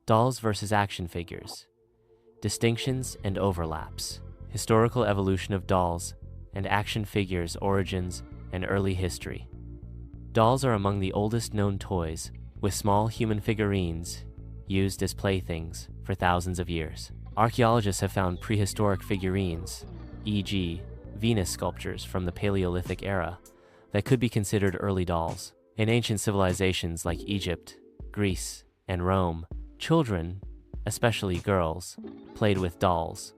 Dolls versus action figures. Distinctions and overlaps. Historical evolution of dolls and action figures, origins and early history. Dolls are among the oldest known toys, with small human figurines used as playthings for thousands of years. Archaeologists have found prehistoric figurines, e.g., Venus sculptures from the Paleolithic era, that could be considered early dolls. In ancient civilizations like Egypt, Greece, and Rome, children, especially girls, played with dolls,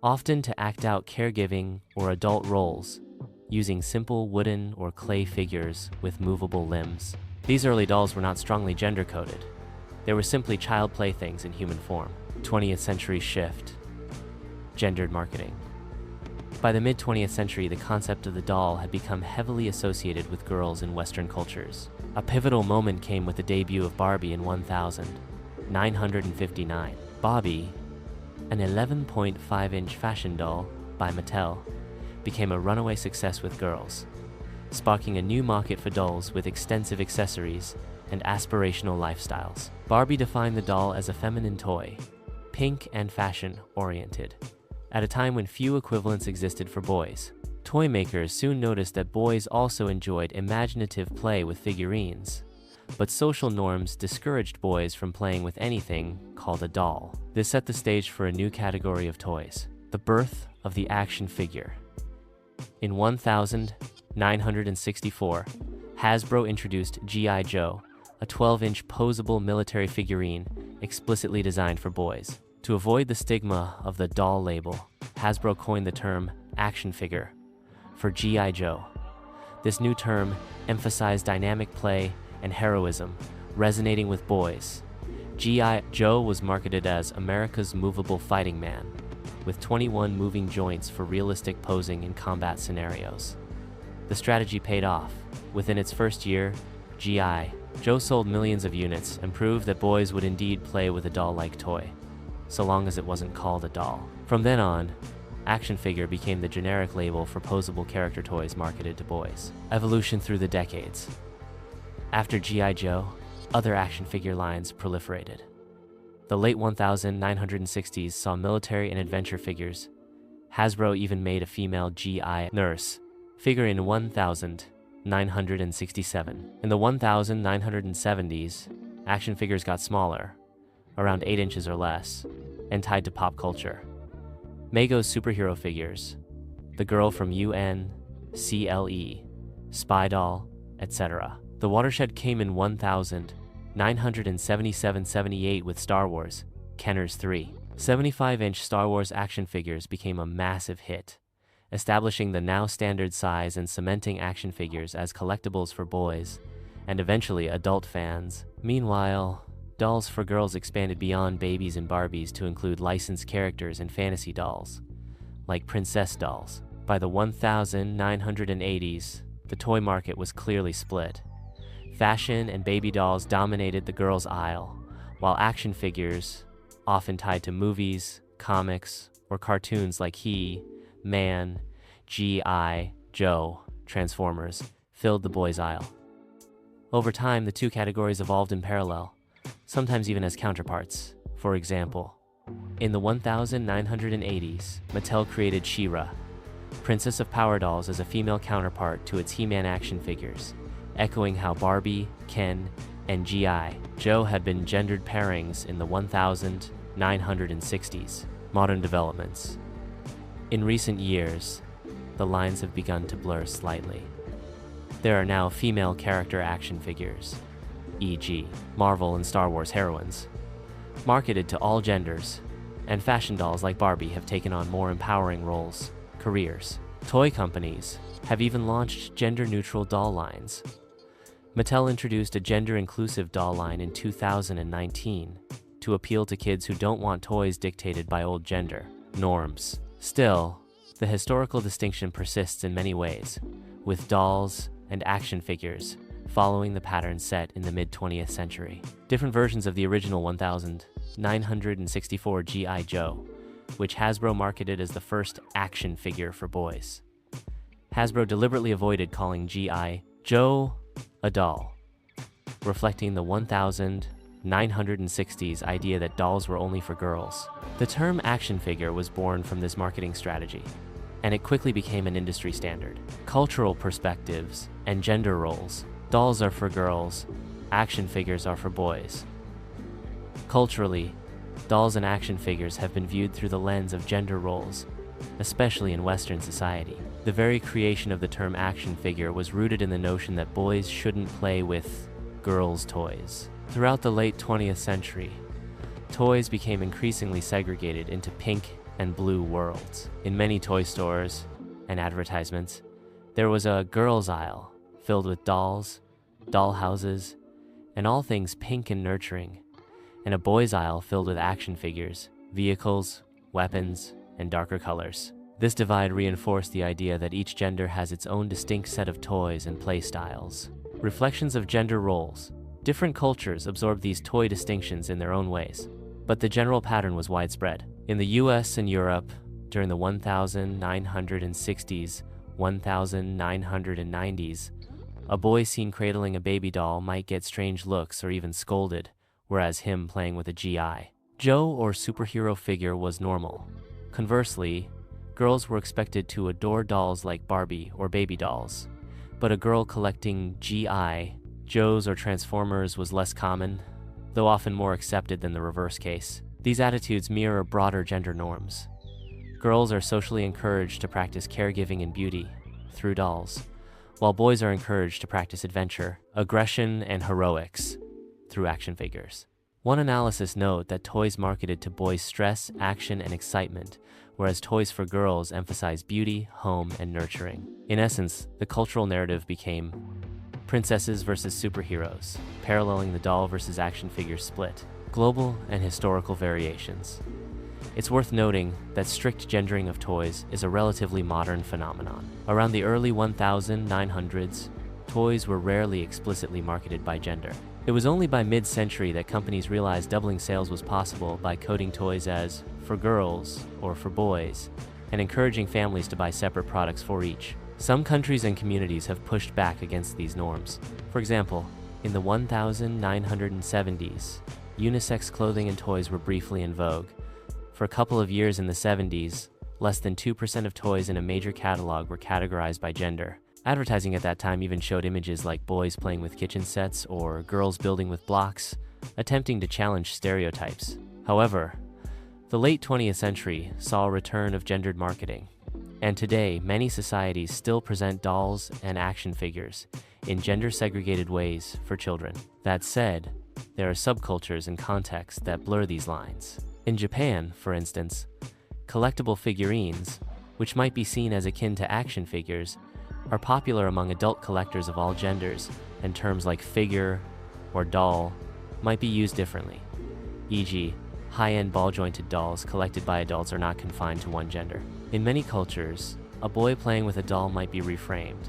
often to act out caregiving or adult roles, using simple wooden or clay figures with movable limbs. These early dolls were not strongly gender-coded. They were simply child playthings in human form. 20th century shift. Gendered marketing. By the mid-20th century, the concept of the doll had become heavily associated with girls in Western cultures. A pivotal moment came with the debut of Barbie in 1959. Barbie, an 11.5-inch fashion doll by Mattel, became a runaway success with girls, sparking a new market for dolls with extensive accessories and aspirational lifestyles. Barbie defined the doll as a feminine toy, pink and fashion-oriented. At a time when few equivalents existed for boys, toy makers soon noticed that boys also enjoyed imaginative play with figurines, but social norms discouraged boys from playing with anything called a doll. This set the stage for a new category of toys, the birth of the action figure. In 1964, Hasbro introduced G.I. Joe, a 12-inch posable military figurine explicitly designed for boys. To avoid the stigma of the doll label, Hasbro coined the term action figure for G.I. Joe. This new term emphasized dynamic play and heroism, resonating with boys. G.I. Joe was marketed as America's movable fighting man, with 21 moving joints for realistic posing in combat scenarios. The strategy paid off. Within its first year, G.I. Joe sold millions of units and proved that boys would indeed play with a doll-like toy, so long as it wasn't called a doll. From then on, action figure became the generic label for posable character toys marketed to boys. Evolution through the decades. After G.I. Joe, other action figure lines proliferated. The late 1960s saw military and adventure figures. Hasbro even made a female G.I. nurse figure in 1967. In the 1970s, action figures got smaller, around 8 inches or less, and tied to pop culture. Mego's superhero figures, the girl from UNCLE, Spy Doll, etc. The watershed came in 1977-78 with Star Wars, Kenner's 3. 75-inch Star Wars action figures became a massive hit, establishing the now standard size and cementing action figures as collectibles for boys and eventually adult fans. Meanwhile, dolls for girls expanded beyond babies and Barbies to include licensed characters and fantasy dolls, like princess dolls. By the 1980s, the toy market was clearly split. Fashion and baby dolls dominated the girls' aisle, while action figures, often tied to movies, comics, or cartoons like He-Man, G.I. Joe, Transformers, filled the boys' aisle. Over time, the two categories evolved in parallel, sometimes even as counterparts. For example, in the 1980s, Mattel created She-Ra, Princess of Power Dolls, as a female counterpart to its He-Man action figures, echoing how Barbie, Ken, and G.I. Joe had been gendered pairings in the 1960s. Modern developments. In recent years, the lines have begun to blur slightly. There are now female character action figures, e.g., Marvel and Star Wars heroines, marketed to all genders, and fashion dolls like Barbie have taken on more empowering roles, careers. Toy companies have even launched gender-neutral doll lines. Mattel introduced a gender-inclusive doll line in 2019 to appeal to kids who don't want toys dictated by old gender norms. Still, the historical distinction persists in many ways, with dolls and action figures following the pattern set in the mid-20th century. Different versions of the original 1964 G.I. Joe, which Hasbro marketed as the first action figure for boys. Hasbro deliberately avoided calling G.I. Joe a doll, reflecting the 1960s idea that dolls were only for girls. The term action figure was born from this marketing strategy, and it quickly became an industry standard. Cultural perspectives and gender roles. Dolls are for girls, action figures are for boys. Culturally, dolls and action figures have been viewed through the lens of gender roles, especially in Western society. The very creation of the term action figure was rooted in the notion that boys shouldn't play with girls' toys. Throughout the late 20th century, toys became increasingly segregated into pink and blue worlds. In many toy stores and advertisements, there was a girls' aisle filled with dolls, doll houses, and all things pink and nurturing, and a boys' aisle filled with action figures, vehicles, weapons, and darker colors. This divide reinforced the idea that each gender has its own distinct set of toys and play styles. Reflections of gender roles. Different cultures absorbed these toy distinctions in their own ways, but the general pattern was widespread. In the US and Europe, during the 1960s, 1990s, a boy seen cradling a baby doll might get strange looks or even scolded, whereas him playing with a GI Joe or superhero figure was normal. Conversely, girls were expected to adore dolls like Barbie or baby dolls, but a girl collecting GI Joes or Transformers was less common, though often more accepted than the reverse case. These attitudes mirror broader gender norms. Girls are socially encouraged to practice caregiving and beauty through dolls, while boys are encouraged to practice adventure, aggression, and heroics through action figures. One analysis noted that toys marketed to boys stress, action, and excitement, whereas toys for girls emphasize beauty, home, and nurturing. In essence, the cultural narrative became princesses versus superheroes, paralleling the doll versus action figure split. Global and historical variations. It's worth noting that strict gendering of toys is a relatively modern phenomenon. Around the early 1900s, toys were rarely explicitly marketed by gender. It was only by mid-century that companies realized doubling sales was possible by coding toys as for girls or for boys, and encouraging families to buy separate products for each. Some countries and communities have pushed back against these norms. For example, in the 1970s, unisex clothing and toys were briefly in vogue. For a couple of years in the 70s, less than 2% of toys in a major catalog were categorized by gender. Advertising at that time even showed images like boys playing with kitchen sets or girls building with blocks, attempting to challenge stereotypes. However, the late 20th century saw a return of gendered marketing, and today many societies still present dolls and action figures in gender-segregated ways for children. That said, there are subcultures and contexts that blur these lines. In Japan, for instance, collectible figurines, which might be seen as akin to action figures, are popular among adult collectors of all genders, and terms like figure or doll might be used differently. E.g., high-end ball-jointed dolls collected by adults are not confined to one gender. In many cultures, a boy playing with a doll might be reframed.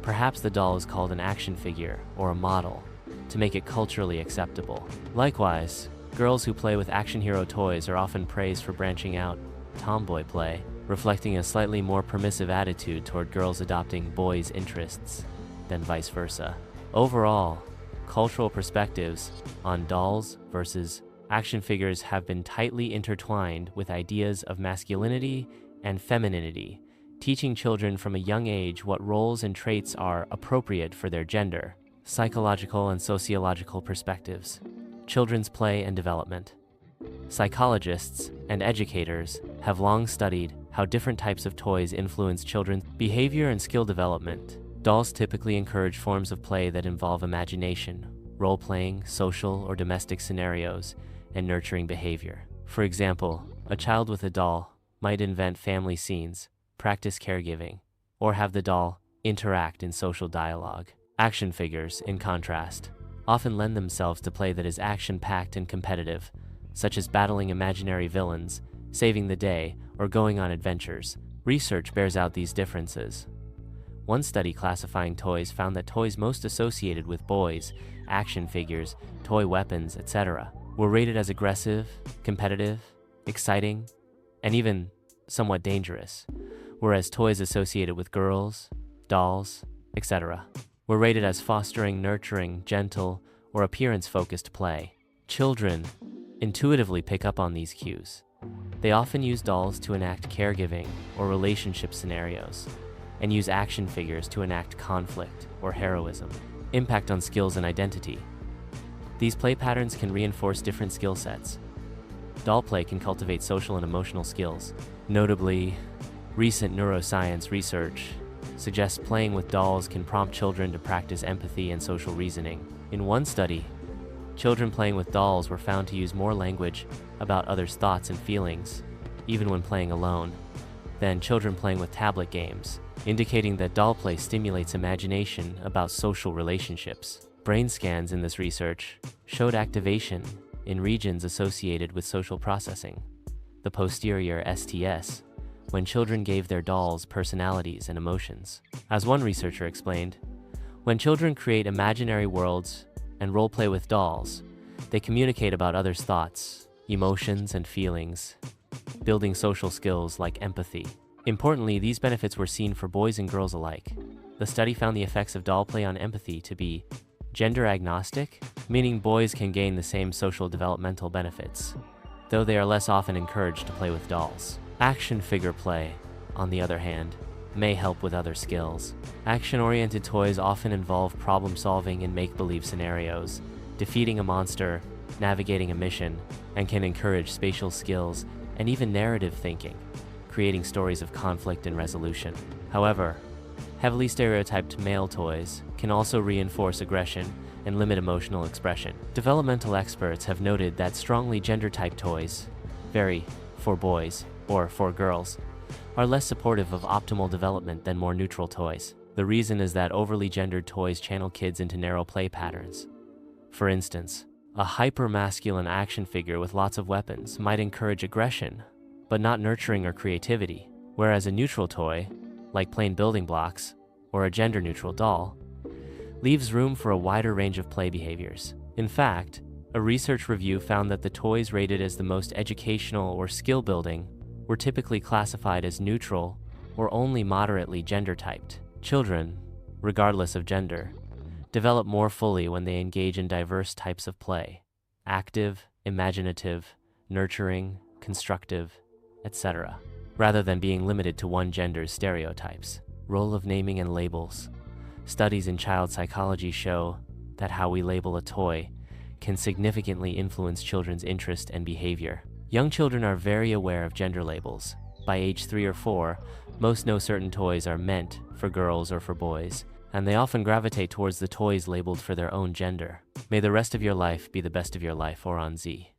Perhaps the doll is called an action figure or a model to make it culturally acceptable. Likewise, girls who play with action hero toys are often praised for branching out tomboy play, reflecting a slightly more permissive attitude toward girls adopting boys' interests than vice versa. Overall, cultural perspectives on dolls versus action figures have been tightly intertwined with ideas of masculinity and femininity, teaching children from a young age what roles and traits are appropriate for their gender. Psychological and sociological perspectives. Children's play and development. Psychologists and educators have long studied how different types of toys influence children's behavior and skill development. Dolls typically encourage forms of play that involve imagination, role-playing, social or domestic scenarios, and nurturing behavior. For example, a child with a doll might invent family scenes, practice caregiving, or have the doll interact in social dialogue. Action figures, in contrast, often lend themselves to play that is action-packed and competitive, such as battling imaginary villains, saving the day, or going on adventures. Research bears out these differences. One study classifying toys found that toys most associated with boys, action figures, toy weapons, etc., were rated as aggressive, competitive, exciting, and even somewhat dangerous, whereas toys associated with girls, dolls, etc., were rated as fostering, nurturing, gentle, or appearance-focused play. Children intuitively pick up on these cues. They often use dolls to enact caregiving or relationship scenarios, and use action figures to enact conflict or heroism. Impact on skills and identity. These play patterns can reinforce different skill sets. Doll play can cultivate social and emotional skills. Notably, recent neuroscience research suggests playing with dolls can prompt children to practice empathy and social reasoning. In one study, children playing with dolls were found to use more language about others' thoughts and feelings, even when playing alone, than children playing with tablet games, indicating that doll play stimulates imagination about social relationships. Brain scans in this research showed activation in regions associated with social processing, the posterior STS, when children gave their dolls personalities and emotions. As one researcher explained, when children create imaginary worlds and role play with dolls, they communicate about others' thoughts, emotions, and feelings, building social skills like empathy. Importantly, these benefits were seen for boys and girls alike. The study found the effects of doll play on empathy to be gender agnostic, meaning boys can gain the same social developmental benefits, though they are less often encouraged to play with dolls. Action figure play, on the other hand, may help with other skills. Action-oriented toys often involve problem-solving in make-believe scenarios, defeating a monster, navigating a mission, and can encourage spatial skills and even narrative thinking, creating stories of conflict and resolution. However, heavily stereotyped male toys can also reinforce aggression and limit emotional expression. Developmental experts have noted that strongly gender-typed toys vary for boys or for girls are less supportive of optimal development than more neutral toys. The reason is that overly gendered toys channel kids into narrow play patterns. For instance, a hyper-masculine action figure with lots of weapons might encourage aggression, but not nurturing or creativity, whereas a neutral toy, like plain building blocks or a gender-neutral doll, leaves room for a wider range of play behaviors. In fact, a research review found that the toys rated as the most educational or skill-building were typically classified as neutral or only moderately gender-typed. Children, regardless of gender, develop more fully when they engage in diverse types of play: active, imaginative, nurturing, constructive, etc., rather than being limited to one gender's stereotypes. Role of naming and labels. Studies in child psychology show that how we label a toy can significantly influence children's interest and behavior. Young children are very aware of gender labels. By age 3 or 4, most know certain toys are meant for girls or for boys, and they often gravitate towards the toys labeled for their own gender. May the rest of your life be the best of your life. Or on Z.